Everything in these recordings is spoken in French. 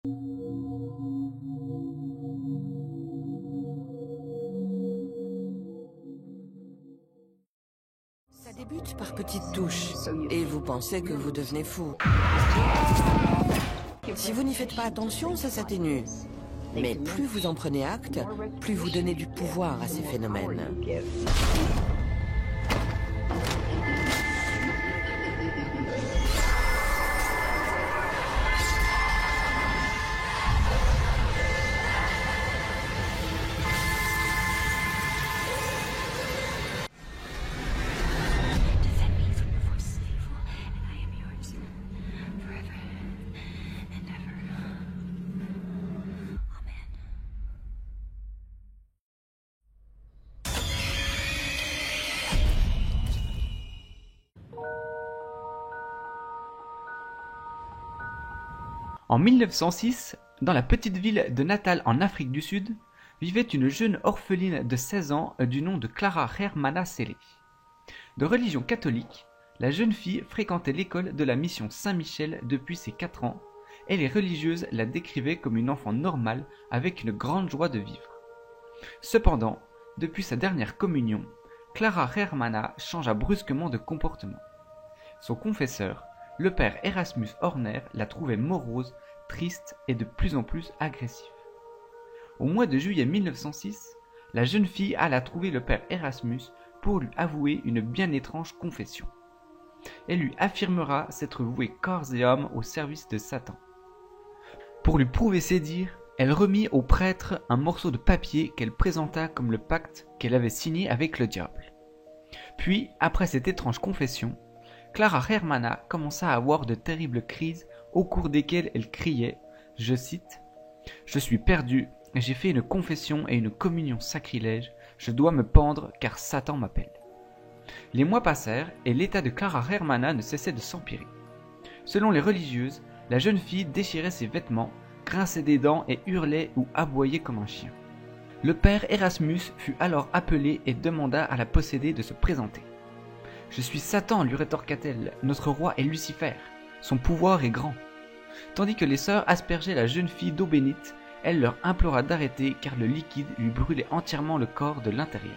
Ça débute par petites touches, et vous pensez que vous devenez fou. Si vous n'y faites pas attention, ça s'atténue. Mais plus vous en prenez acte, plus vous donnez du pouvoir à ces phénomènes. En 1906, dans la petite ville de Natal en Afrique du Sud, vivait une jeune orpheline de 16 ans du nom de Clara Hermana Selley. De religion catholique, la jeune fille fréquentait l'école de la mission Saint-Michel depuis ses 4 ans et les religieuses la décrivaient comme une enfant normale avec une grande joie de vivre. Cependant, depuis sa dernière communion, Clara Hermana changea brusquement de comportement. Son confesseur, le père Erasmus Horner, la trouvait morose, triste et de plus en plus agressif. Au mois de juillet 1906, la jeune fille alla trouver le père Erasmus pour lui avouer une bien étrange confession. Elle lui affirmera s'être vouée corps et âme au service de Satan. Pour lui prouver ses dires, elle remit au prêtre un morceau de papier qu'elle présenta comme le pacte qu'elle avait signé avec le diable. Puis, après cette étrange confession, Clara Hermana commença à avoir de terribles crises au cours desquelles elle criait, je cite, « Je suis perdue, j'ai fait une confession et une communion sacrilège, je dois me pendre car Satan m'appelle. » Les mois passèrent et l'état de Clara Hermana ne cessait de s'empirer. Selon les religieuses, la jeune fille déchirait ses vêtements, grinçait des dents et hurlait ou aboyait comme un chien. Le père Erasmus fut alors appelé et demanda à la possédée de se présenter. « Je suis Satan, lui rétorqua-t-elle, notre roi est Lucifer, son pouvoir est grand. » Tandis que les sœurs aspergeaient la jeune fille d'eau bénite, elle leur implora d'arrêter car le liquide lui brûlait entièrement le corps de l'intérieur.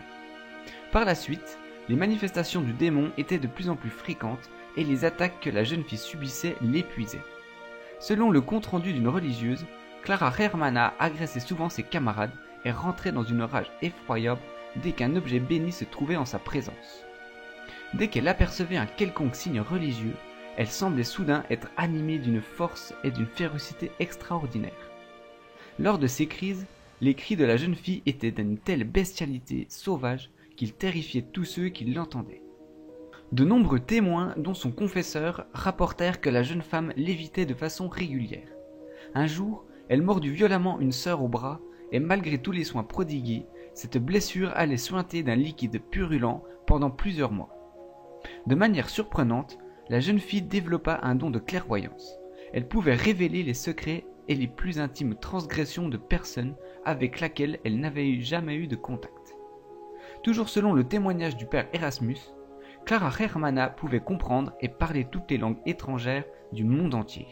Par la suite, les manifestations du démon étaient de plus en plus fréquentes et les attaques que la jeune fille subissait l'épuisaient. Selon le compte-rendu d'une religieuse, Clara Hermana agressait souvent ses camarades et rentrait dans une rage effroyable dès qu'un objet béni se trouvait en sa présence. Dès qu'elle apercevait un quelconque signe religieux, elle semblait soudain être animée d'une force et d'une férocité extraordinaires. Lors de ces crises, les cris de la jeune fille étaient d'une telle bestialité sauvage qu'ils terrifiaient tous ceux qui l'entendaient. De nombreux témoins, dont son confesseur, rapportèrent que la jeune femme lévitait de façon régulière. Un jour, elle mordit violemment une sœur au bras et malgré tous les soins prodigués, cette blessure allait suinter d'un liquide purulent pendant plusieurs mois. De manière surprenante, la jeune fille développa un don de clairvoyance. Elle pouvait révéler les secrets et les plus intimes transgressions de personnes avec laquelle elle n'avait jamais eu de contact. Toujours selon le témoignage du père Erasmus, Clara Hermana pouvait comprendre et parler toutes les langues étrangères du monde entier.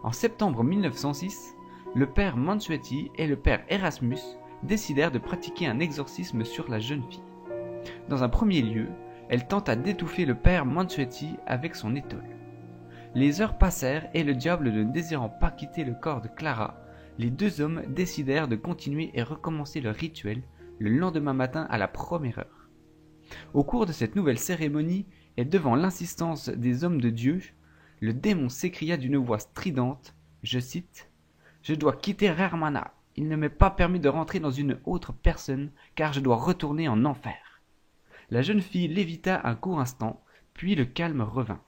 En septembre 1906, le père Mansuetti et le père Erasmus décidèrent de pratiquer un exorcisme sur la jeune fille. Dans un premier lieu, elle tenta d'étouffer le père Mansuetti avec son étole. Les heures passèrent et le diable ne désirant pas quitter le corps de Clara, les deux hommes décidèrent de continuer et recommencer leur rituel le lendemain matin à la première heure. Au cours de cette nouvelle cérémonie et devant l'insistance des hommes de Dieu, le démon s'écria d'une voix stridente, je cite, « Je dois quitter Hermana, il ne m'est pas permis de rentrer dans une autre personne car je dois retourner en enfer. » La jeune fille lévita un court instant, puis le calme revint.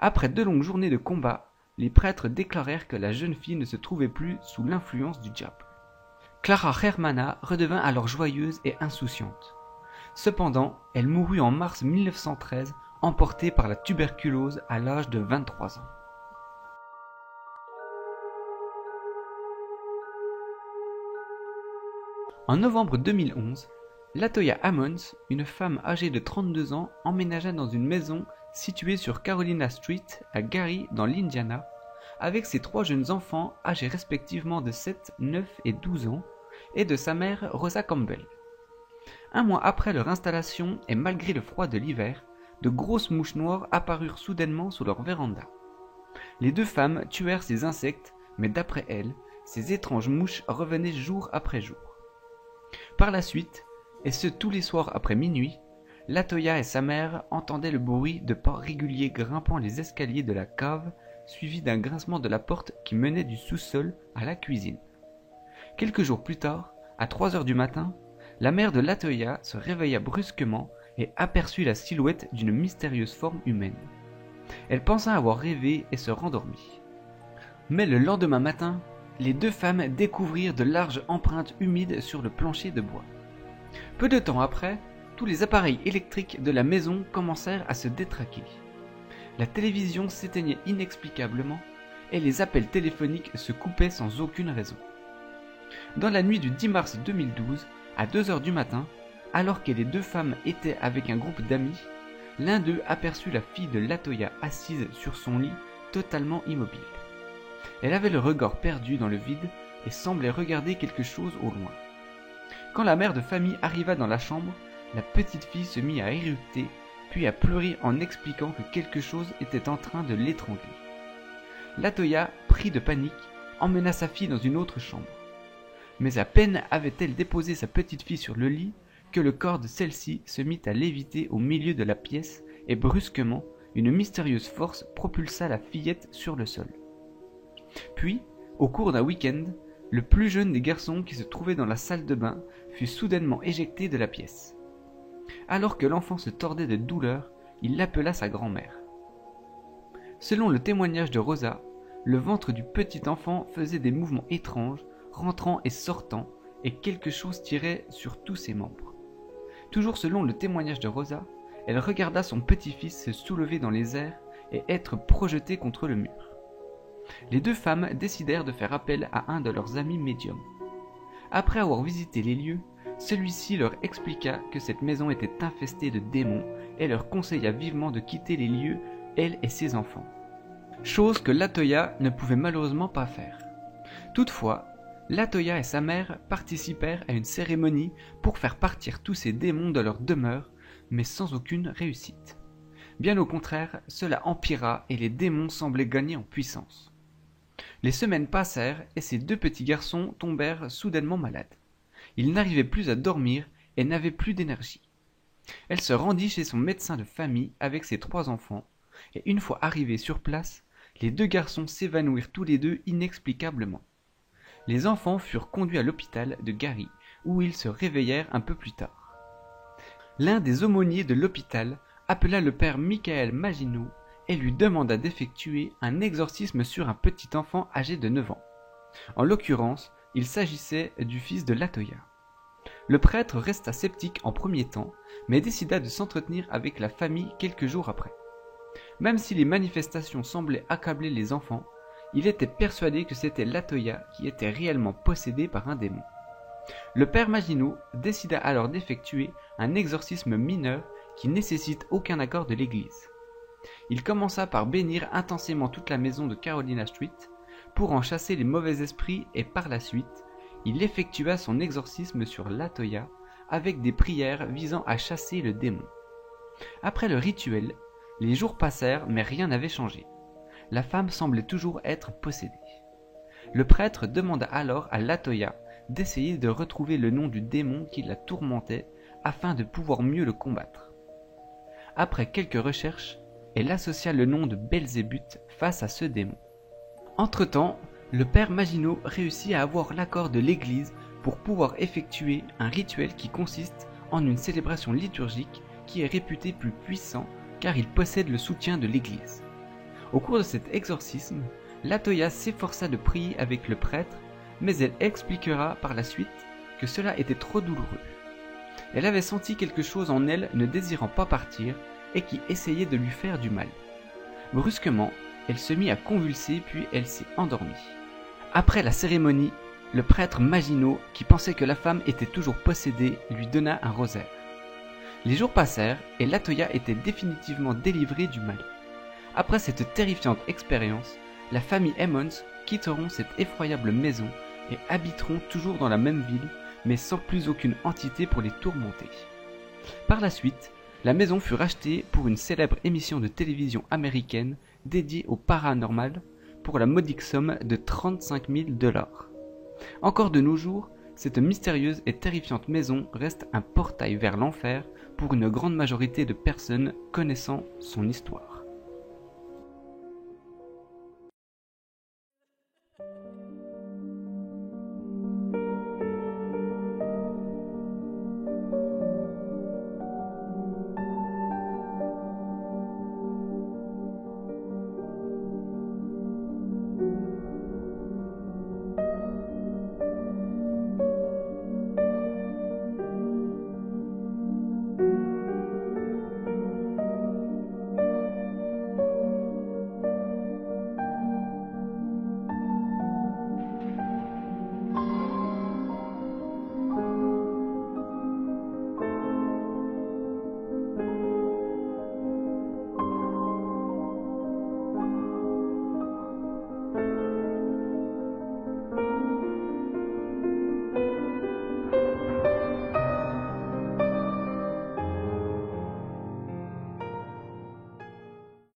Après 2 longues journées de combat, les prêtres déclarèrent que la jeune fille ne se trouvait plus sous l'influence du diable. Clara Hermana redevint alors joyeuse et insouciante. Cependant, elle mourut en mars 1913, emportée par la tuberculose à l'âge de 23 ans. En novembre 2011, Latoya Ammons, une femme âgée de 32 ans, emménagea dans une maison située sur Carolina Street à Gary dans l'Indiana, avec ses 3 jeunes enfants âgés respectivement de 7, 9 et 12 ans, et de sa mère Rosa Campbell. Un mois après leur installation et malgré le froid de l'hiver, de grosses mouches noires apparurent soudainement sous leur véranda. Les 2 femmes tuèrent ces insectes, mais d'après elles, ces étranges mouches revenaient jour après jour. Par la suite, et ce tous les soirs après minuit, Latoya et sa mère entendaient le bruit de pas réguliers grimpant les escaliers de la cave, suivi d'un grincement de la porte qui menait du sous-sol à la cuisine. Quelques jours plus tard, à 3 heures du matin, la mère de Latoya se réveilla brusquement et aperçut la silhouette d'une mystérieuse forme humaine. Elle pensa avoir rêvé et se rendormit. Mais le lendemain matin, les 2 femmes découvrirent de larges empreintes humides sur le plancher de bois. Peu de temps après, tous les appareils électriques de la maison commencèrent à se détraquer. La télévision s'éteignait inexplicablement et les appels téléphoniques se coupaient sans aucune raison. Dans la nuit du 10 mars 2012, à 2 heures du matin, alors que les 2 femmes étaient avec un groupe d'amis, l'un d'eux aperçut la fille de Latoya assise sur son lit, totalement immobile. Elle avait le regard perdu dans le vide et semblait regarder quelque chose au loin. Quand la mère de famille arriva dans la chambre, la petite fille se mit à éructer, puis à pleurer en expliquant que quelque chose était en train de l'étrangler. Latoya, pris de panique, emmena sa fille dans une autre chambre. Mais à peine avait-elle déposé sa petite fille sur le lit que le corps de celle-ci se mit à léviter au milieu de la pièce et brusquement, une mystérieuse force propulsa la fillette sur le sol. Puis, au cours d'un week-end, le plus jeune des garçons qui se trouvait dans la salle de bain fut soudainement éjecté de la pièce. Alors que l'enfant se tordait de douleur, il l'appela sa grand-mère. Selon le témoignage de Rosa, le ventre du petit enfant faisait des mouvements étranges, rentrant et sortant, et quelque chose tirait sur tous ses membres. Toujours selon le témoignage de Rosa, elle regarda son petit-fils se soulever dans les airs et être projeté contre le mur. Les 2 femmes décidèrent de faire appel à un de leurs amis médiums. Après avoir visité les lieux, celui-ci leur expliqua que cette maison était infestée de démons et leur conseilla vivement de quitter les lieux, elle et ses enfants. Chose que Latoya ne pouvait malheureusement pas faire. Toutefois, Latoya et sa mère participèrent à une cérémonie pour faire partir tous ces démons de leur demeure, mais sans aucune réussite. Bien au contraire, cela empira et les démons semblaient gagner en puissance. Les semaines passèrent et ces 2 petits garçons tombèrent soudainement malades. Ils n'arrivaient plus à dormir et n'avaient plus d'énergie. Elle se rendit chez son médecin de famille avec ses 3 enfants, et une fois arrivés sur place, les 2 garçons s'évanouirent tous les 2 inexplicablement. Les enfants furent conduits à l'hôpital de Gary, où ils se réveillèrent un peu plus tard. L'un des aumôniers de l'hôpital appela le père Michael Maginot et lui demanda d'effectuer un exorcisme sur un petit enfant âgé de 9 ans. En l'occurrence, il s'agissait du fils de Latoya. Le prêtre resta sceptique en premier temps, mais décida de s'entretenir avec la famille quelques jours après. Même si les manifestations semblaient accabler les enfants, il était persuadé que c'était Latoya qui était réellement possédé par un démon. Le père Maginot décida alors d'effectuer un exorcisme mineur qui nécessite aucun accord de l'église. Il commença par bénir intensément toute la maison de Carolina Street pour en chasser les mauvais esprits et par la suite, il effectua son exorcisme sur Latoya avec des prières visant à chasser le démon. Après le rituel, les jours passèrent mais rien n'avait changé. La femme semblait toujours être possédée. Le prêtre demanda alors à Latoya d'essayer de retrouver le nom du démon qui la tourmentait afin de pouvoir mieux le combattre. Après quelques recherches, elle associa le nom de Belzébuth face à ce démon. Entre-temps, le père Maginot réussit à avoir l'accord de l'église pour pouvoir effectuer un rituel qui consiste en une célébration liturgique qui est réputé plus puissant car il possède le soutien de l'église. Au cours de cet exorcisme, Latoya s'efforça de prier avec le prêtre, mais elle expliquera par la suite que cela était trop douloureux. Elle avait senti quelque chose en elle ne désirant pas partir et qui essayait de lui faire du mal. Brusquement, elle se mit à convulser puis elle s'est endormie. Après la cérémonie, le prêtre Maginot, qui pensait que la femme était toujours possédée, lui donna un rosaire. Les jours passèrent et Latoya était définitivement délivrée du mal. Après cette terrifiante expérience, la famille Emmons quitteront cette effroyable maison et habiteront toujours dans la même ville, mais sans plus aucune entité pour les tourmenter. Par la suite, la maison fut rachetée pour une célèbre émission de télévision américaine dédiée au paranormal pour la modique somme de 35 000 $. Encore de nos jours, cette mystérieuse et terrifiante maison reste un portail vers l'enfer pour une grande majorité de personnes connaissant son histoire.